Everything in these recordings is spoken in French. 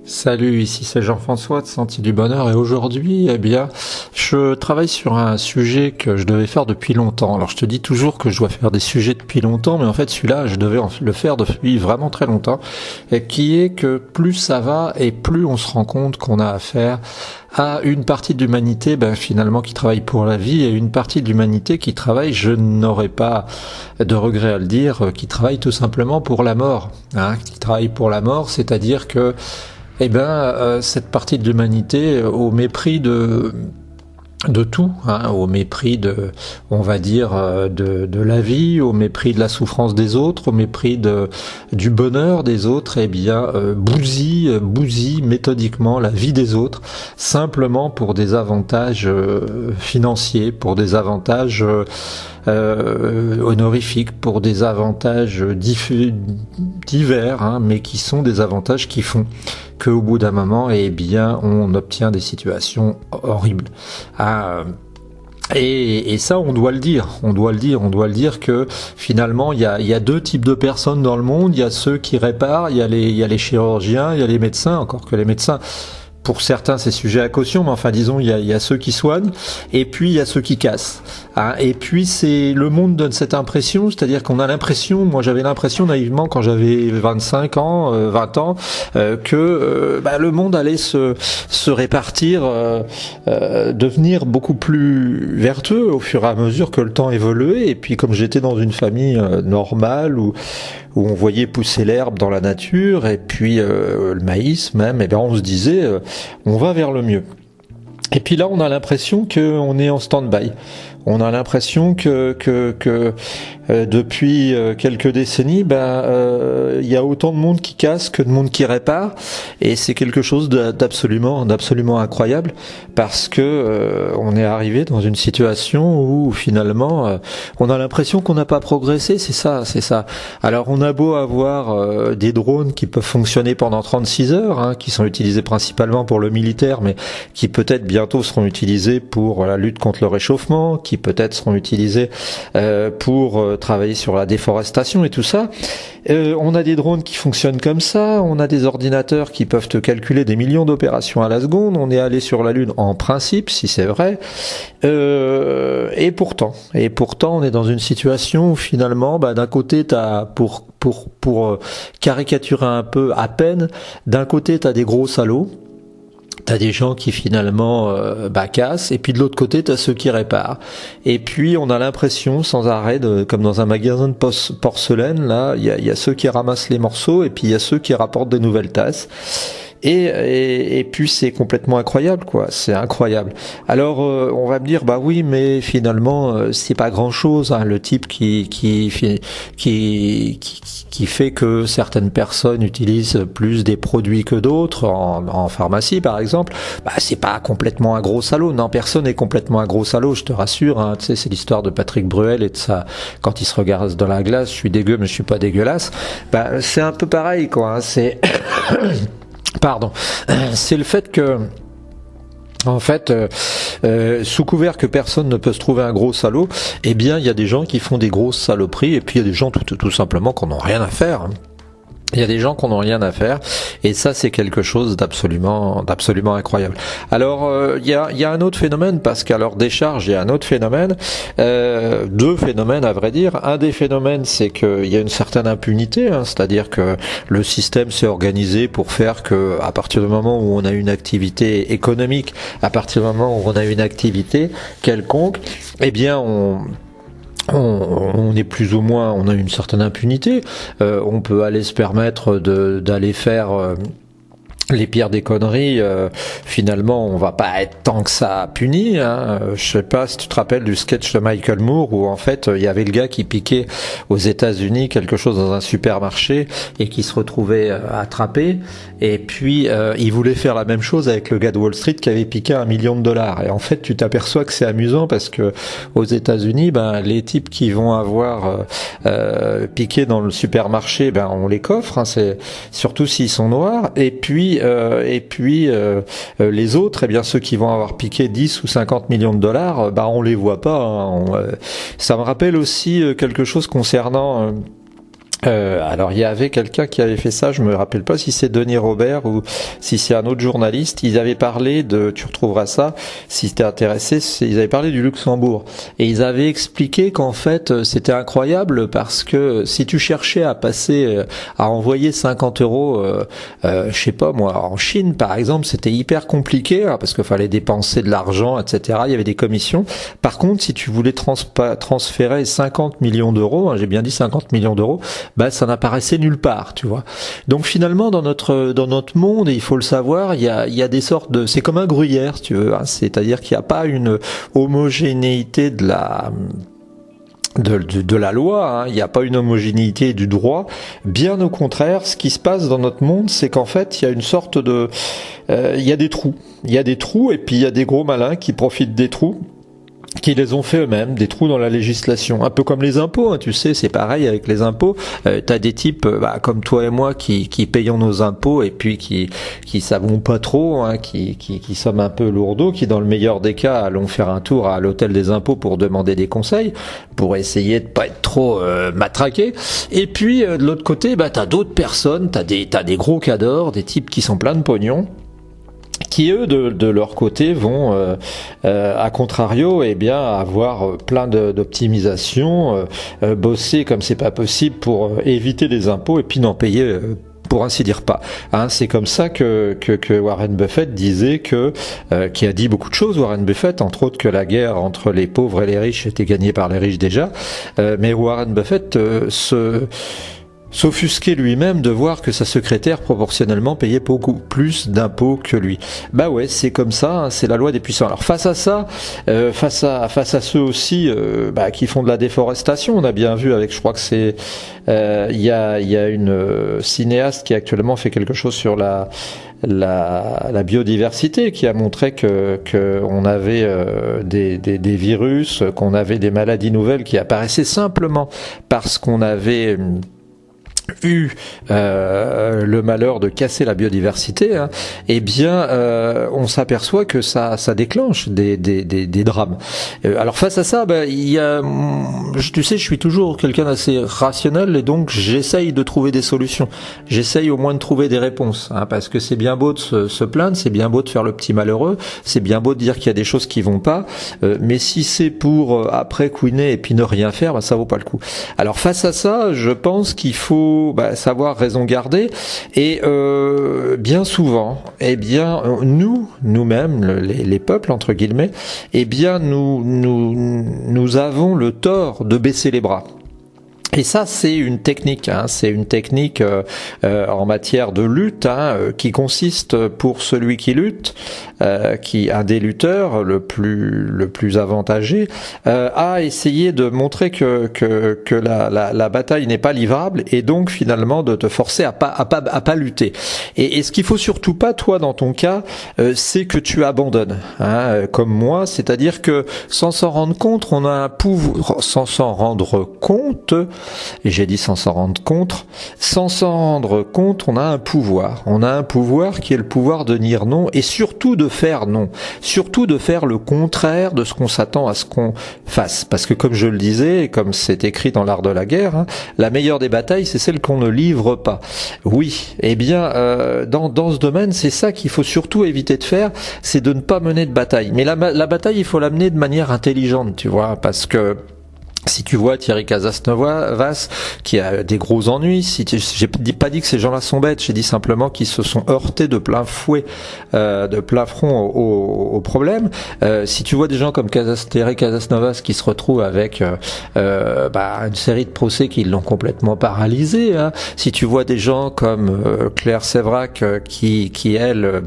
Salut, ici c'est Jean-François de Sentier du Bonheur et aujourd'hui, je travaille sur un sujet que je devais faire depuis longtemps. Alors je te dis toujours que je dois faire des sujets depuis longtemps, mais en fait celui-là, je devais le faire depuis vraiment très longtemps, et qui est que plus ça va et plus on se rend compte qu'on a affaire à une partie de l'humanité, finalement qui travaille pour la vie, et une partie de l'humanité qui travaille, je n'aurais pas de regret à le dire, qui travaille tout simplement pour la mort, qui travaille pour la mort, c'est-à-dire que cette partie de l'humanité, au mépris de tout, au mépris on va dire, de la vie, au mépris de la souffrance des autres, au mépris du bonheur des autres, bousille méthodiquement la vie des autres, simplement pour des avantages financiers, pour des avantages honorifiques, pour des avantages divers, mais qui sont des avantages qui font qu'au bout d'un moment, on obtient des situations horribles. Et ça, on doit le dire que finalement, il y a deux types de personnes dans le monde. Il y a ceux qui réparent, il y a les chirurgiens, il y a les médecins, encore que les médecins, pour certains, c'est sujet à caution, mais enfin, disons, il y a ceux qui soignent, et puis il y a ceux qui cassent. Et puis, le monde donne cette impression, c'est-à-dire qu'on a l'impression, moi j'avais l'impression naïvement quand j'avais 25 ans, 20 ans, que le monde allait se répartir, devenir beaucoup plus vertueux au fur et à mesure que le temps évoluait. Et puis, comme j'étais dans une famille normale où on voyait pousser l'herbe dans la nature, et puis le maïs même, on se disait on va vers le mieux. Et puis là, on a l'impression qu'on est en stand-by. On a l'impression que depuis quelques décennies, il y a autant de monde qui casse que de monde qui répare, et c'est quelque chose d'absolument incroyable, parce que on est arrivé dans une situation où finalement on a l'impression qu'on n'a pas progressé. C'est ça. Alors on a beau avoir des drones qui peuvent fonctionner pendant 36 heures, qui sont utilisés principalement pour le militaire, mais qui peut-être bientôt seront utilisés pour la lutte contre le réchauffement, qui peut-être seront utilisés pour travailler sur la déforestation et tout ça. On a des drones qui fonctionnent comme ça, on a des ordinateurs qui peuvent te calculer des millions d'opérations à la seconde, on est allé sur la Lune en principe, si c'est vrai, et pourtant on est dans une situation où finalement, d'un côté t'as, pour caricaturer un peu à peine, d'un côté t'as des gros salauds, t'as des gens qui finalement cassent, et puis de l'autre côté t'as ceux qui réparent. Et puis on a l'impression sans arrêt, comme dans un magasin de porcelaine, là il y a ceux qui ramassent les morceaux, et puis il y a ceux qui rapportent des nouvelles tasses. Et puis c'est complètement incroyable, quoi. C'est incroyable. Alors on va me dire oui, mais finalement c'est pas grand chose, le type qui fait que certaines personnes utilisent plus des produits que d'autres en pharmacie par exemple. C'est pas complètement un gros salaud. Non, personne n'est complètement un gros salaud, je te rassure. Tu sais, c'est l'histoire de Patrick Bruel et de ça, quand il se regarde dans la glace, je suis dégueu mais je suis pas dégueulasse. C'est un peu pareil, quoi. C'est Pardon, c'est le fait que, en fait, sous couvert que personne ne peut se trouver un gros salaud, il y a des gens qui font des grosses saloperies, et puis il y a des gens tout simplement qui n'ont rien à faire. Il y a des gens qui n'ont rien à faire, et ça c'est quelque chose d'absolument incroyable. Alors il y a un autre phénomène, parce qu'à leur décharge il y a un autre phénomène, deux phénomènes à vrai dire. Un des phénomènes, c'est qu'il y a une certaine impunité, c'est-à-dire que le système s'est organisé pour faire que, à partir du moment où on a une activité économique, à partir du moment où on a une activité quelconque, on est plus ou moins, on a une certaine impunité. On peut aller se permettre d'aller faire les pires des conneries. Finalement, on va pas être tant que ça puni. Je sais pas si tu te rappelles du sketch de Michael Moore où en fait il y avait le gars qui piquait aux États-Unis quelque chose dans un supermarché et qui se retrouvait attrapé. Et puis il voulait faire la même chose avec le gars de Wall Street qui avait piqué $1 million. Et en fait, tu t'aperçois que c'est amusant parce que aux États-Unis, les types qui vont avoir piqué dans le supermarché, on les coffre. C'est surtout s'ils sont noirs. Et puis les autres, ceux qui vont avoir piqué 10 ou 50 millions de dollars, on les voit pas. Ça me rappelle aussi quelque chose concernant Alors il y avait quelqu'un qui avait fait ça, je me rappelle pas si c'est Denis Robert ou si c'est un autre journaliste. Ils avaient parlé tu retrouveras ça si t'es intéressé. Ils avaient parlé du Luxembourg et ils avaient expliqué qu'en fait c'était incroyable parce que si tu cherchais à passer, à envoyer 50 euros, je sais pas moi, en Chine par exemple, c'était hyper compliqué parce qu'il fallait dépenser de l'argent, etc. Il y avait des commissions. Par contre, si tu voulais transférer 50 millions d'euros, j'ai bien dit 50 millions d'euros. Ça n'apparaissait nulle part, tu vois. Donc finalement, dans notre monde, et il faut le savoir, il y a des sortes c'est comme un gruyère, si tu veux, c'est-à-dire qu'il n'y a pas une homogénéité de la loi, il n'y a pas une homogénéité du droit. Bien au contraire, ce qui se passe dans notre monde, c'est qu'en fait, il y a une sorte il y a des trous. Il y a des trous, et puis il y a des gros malins qui profitent des trous, qui les ont fait eux-mêmes, des trous dans la législation, un peu comme les impôts, tu sais, c'est pareil avec les impôts. T'as des types comme toi et moi qui payons nos impôts et puis qui savons pas trop, qui sommes un peu lourdeaux, qui dans le meilleur des cas allons faire un tour à l'hôtel des impôts pour demander des conseils, pour essayer de pas être trop matraqués. Et puis de l'autre côté, t'as d'autres personnes, t'as des gros cadors, des types qui sont pleins de pognon, qui eux de leur côté vont à contrario avoir plein d'optimisation, bosser comme c'est pas possible pour éviter les impôts et puis n'en payer pour ainsi dire pas. C'est comme ça que Warren Buffett disait qui a dit beaucoup de choses, Warren Buffett, entre autres que la guerre entre les pauvres et les riches était gagnée par les riches déjà, mais Warren Buffett s'offusquer lui-même de voir que sa secrétaire proportionnellement payait beaucoup plus d'impôts que lui. Ouais, c'est comme ça, c'est la loi des puissants. Alors face à ça, face à ceux aussi qui font de la déforestation, on a bien vu avec, je crois que c'est il y a une cinéaste qui actuellement fait quelque chose sur la biodiversité, qui a montré que on avait des virus, qu'on avait des maladies nouvelles qui apparaissaient simplement parce qu'on avait eu le malheur de casser la biodiversité, on s'aperçoit que ça déclenche des drames. Alors face à ça, il y a, tu sais, je suis toujours quelqu'un d'assez rationnel et donc j'essaye de trouver des solutions. J'essaye au moins de trouver des réponses, parce que c'est bien beau de se plaindre, c'est bien beau de faire le petit malheureux, c'est bien beau de dire qu'il y a des choses qui vont pas, mais si c'est pour après couiner et puis ne rien faire, ça vaut pas le coup. Alors face à ça, je pense qu'il faut savoir raison garder et bien souvent, nous-mêmes, les peuples entre guillemets, nous avons le tort de baisser les bras. Et ça, c'est une technique, en matière de lutte, qui consiste pour celui qui lutte, un des lutteurs le plus avantagé, à essayer de montrer que la bataille n'est pas livrable et donc finalement de te forcer à pas lutter. Et ce qu'il faut surtout pas, toi, dans ton cas, c'est que tu abandonnes, comme moi, c'est-à-dire que sans s'en rendre compte, on a un pouvoir, sans s'en rendre compte. Et j'ai dit sans s'en rendre compte. Sans s'en rendre compte, on a un pouvoir. On a un pouvoir qui est le pouvoir de dire non et surtout de faire non. Surtout de faire le contraire de ce qu'on s'attend à ce qu'on fasse. Parce que comme je le disais, et comme c'est écrit dans l'art de la guerre, la meilleure des batailles, c'est celle qu'on ne livre pas. Oui, dans ce domaine, c'est ça qu'il faut surtout éviter de faire, c'est de ne pas mener de bataille. Mais la bataille, il faut l'amener de manière intelligente, tu vois, parce que si tu vois Thierry Casasnovas qui a des gros ennuis, j'ai pas dit que ces gens-là sont bêtes, j'ai dit simplement qu'ils se sont heurtés de plein fouet, de plein front au problème. Si tu vois des gens comme Thierry Casasnovas qui se retrouvent avec une série de procès qui l'ont complètement paralysé, si tu vois des gens comme Claire Sévrac qui elle,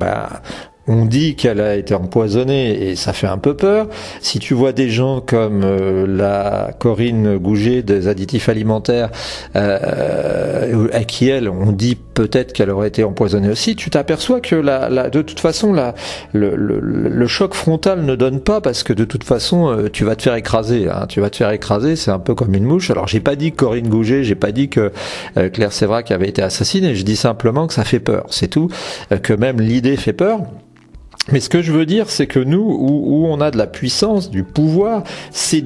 on dit qu'elle a été empoisonnée et ça fait un peu peur. Si tu vois des gens comme la Corinne Gouget des additifs alimentaires, à qui elle, on dit peut-être qu'elle aurait été empoisonnée aussi, tu t'aperçois que de toute façon le choc frontal ne donne pas parce que de toute façon tu vas te faire écraser. Tu vas te faire écraser, c'est un peu comme une mouche. Alors j'ai pas dit que Corinne Gouget, j'ai pas dit que Claire Sévrac avait été assassinée, je dis simplement que ça fait peur, c'est tout, que même l'idée fait peur. Mais ce que je veux dire, c'est que nous, où on a de la puissance, du pouvoir, c'est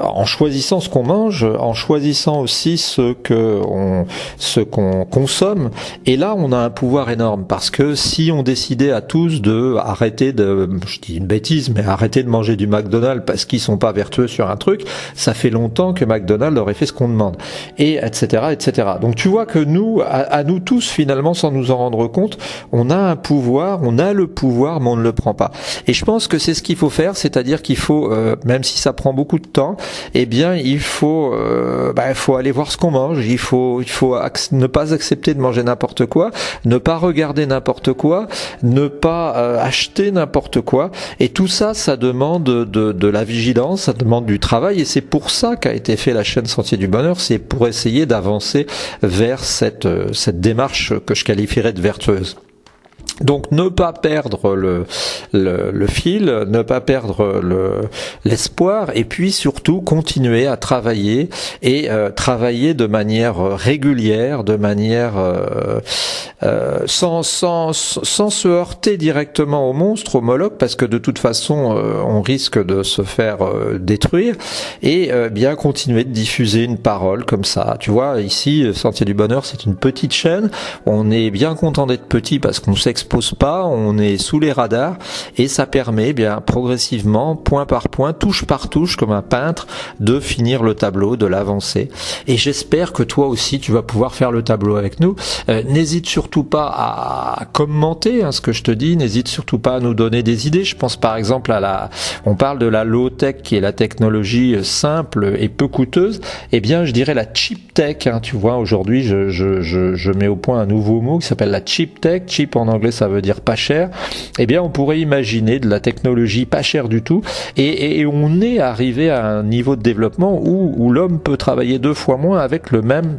en choisissant ce qu'on mange, en choisissant aussi ce qu'on consomme. Et là, on a un pouvoir énorme, parce que si on décidait à tous de arrêter je dis une bêtise, mais arrêter de manger du McDonald's parce qu'ils sont pas vertueux sur un truc, ça fait longtemps que McDonald's aurait fait ce qu'on demande, et etc., etc. Donc tu vois que nous, à nous tous, finalement, sans nous en rendre compte, on a un pouvoir, on a le pouvoir, mais on ne le prend pas. Et je pense que c'est ce qu'il faut faire, c'est-à-dire qu'il faut, même si ça prend beaucoup de temps, eh bien, il faut aller voir ce qu'on mange. Il faut ne pas accepter de manger n'importe quoi, ne pas regarder n'importe quoi, ne pas acheter n'importe quoi. Et tout ça, ça demande de la vigilance, ça demande du travail. Et c'est pour ça qu'a été fait la chaîne Sentier du Bonheur. C'est pour essayer d'avancer vers cette démarche que je qualifierais de vertueuse. Donc ne pas perdre le fil, ne pas perdre l'espoir, et puis surtout continuer à travailler, et travailler de manière régulière, de manière sans se heurter directement au monstre, au Moloch, parce que de toute façon on risque de se faire détruire, et bien continuer de diffuser une parole comme ça. Tu vois, ici Sentier du Bonheur, c'est une petite chaîne, on est bien content d'être petit parce qu'on s'expose pas, on est sous les radars, et ça permet bien progressivement, point par point, touche par touche, comme un peintre, de finir le tableau, de l'avancer. Et j'espère que toi aussi tu vas pouvoir faire le tableau avec nous. N'hésite surtout pas à commenter ce que je te dis, n'hésite surtout pas à nous donner des idées. Je pense par exemple on parle de la low tech, qui est la technologie simple et peu coûteuse. Eh bien, je dirais la cheap tech. Tu vois, aujourd'hui je mets au point un nouveau mot qui s'appelle la cheap tech. Cheap en anglais, ça veut dire pas cher. Eh bien, on pourrait imaginer de la technologie pas chère du tout, et on est arrivé à un niveau de développement où l'homme peut travailler 2 fois moins avec le même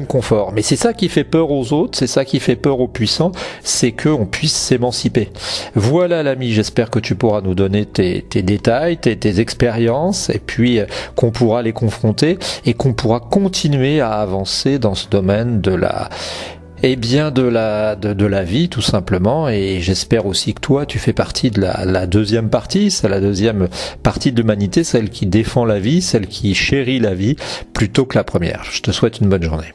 confort. Mais c'est ça qui fait peur aux autres, c'est ça qui fait peur aux puissants, c'est qu'on puisse s'émanciper. Voilà l'ami, j'espère que tu pourras nous donner tes détails, tes expériences, et puis qu'on pourra les confronter, et qu'on pourra continuer à avancer dans ce domaine de la vie, tout simplement. Et j'espère aussi que toi, tu fais partie de la deuxième partie, c'est la deuxième partie de l'humanité, celle qui défend la vie, celle qui chérit la vie, plutôt que la première. Je te souhaite une bonne journée.